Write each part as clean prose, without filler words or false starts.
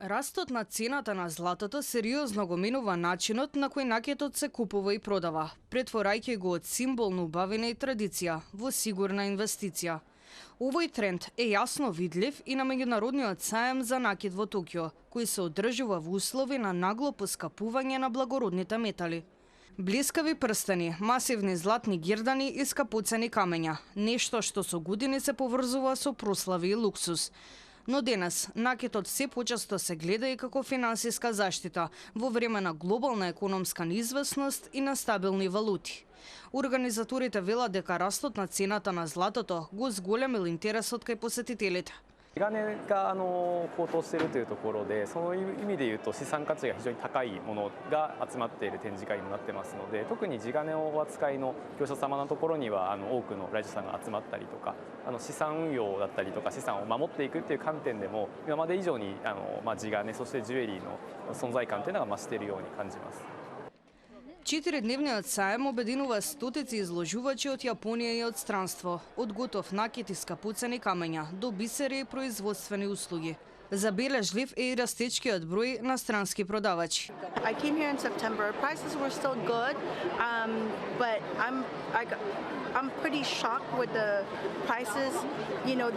Растот на цената на златото сериозно го менува начинот на кој накетот се купува и продава, претворајќи го од символ на убавина и традиција во сигурна инвестиција. Овој тренд е јасно видлив и на меѓународниот саем за накет во Токио, кој се одржува во услови на нагло поскапување на благородните метали. Блескави прстени, масивни златни гирдани и скапоцени камења, нешто што со години се поврзува со прослави и луксус. Но денес накетот се почесто се гледа и како финансиска заштита во време на глобална економска неизвестност и на стабилни валути. Организаторите велат дека растот на цената на златото го зголемил интересот кај посетителите. 金が高騰しているというところで、その意味でいうと資産価値が非常に高いものが集まっている展示会にもなってますので、特に地金をお扱いの業者様のところには多くの来場者さんが集まったりとか、資産運用だったりとか資産を守っていくという観点でも今まで以上に地金そしてジュエリーの存在感というのが増しているように感じます。 Четиридневниот саем обединува стотици изложувачи од Јапонија и од странство, од готов накет и скапоцени камења до бисери и производствени услуги. Забележлив е и растечкиот број на странски продавачи. I came here in September. Prices were still good, but I'm pretty shocked with the prices,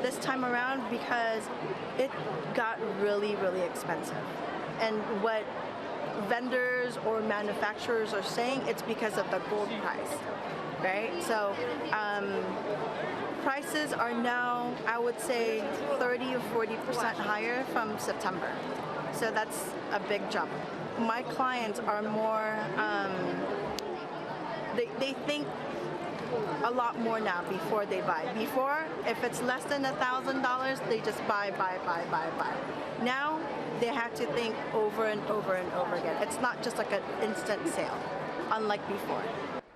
this time around because it got really expensive. And what vendors or manufacturers are saying it's because of the gold price, right? So prices are now, I would say, 30 or 40% higher from September. So that's a big jump. My clients are more, they think a lot more now before they buy. Before, if it's less than $1,000, they just buy. Now, they have to think over and over again. It's not just like an instant sale, unlike before.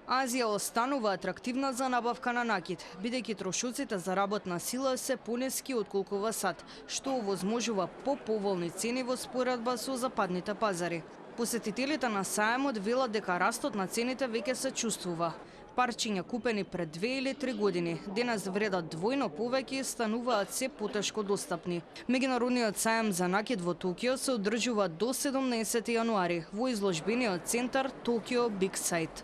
Азија останува атрактивна за набавка на накет, бидејќи трошоците за работна сила се понески отколку во САД, што овозможува поповолни цени во споредба со западните пазари. Посетителите на саемот велат дека растот на цените веќе се чувствува. Парчиња купени пред 2 или 3 години денес вредат двојно повеќе и стануваат се потешко достапни. Меѓународниот саем за накет во Токио се одржува до 17 јануари во изложбениот центар Токио Биг Сайт.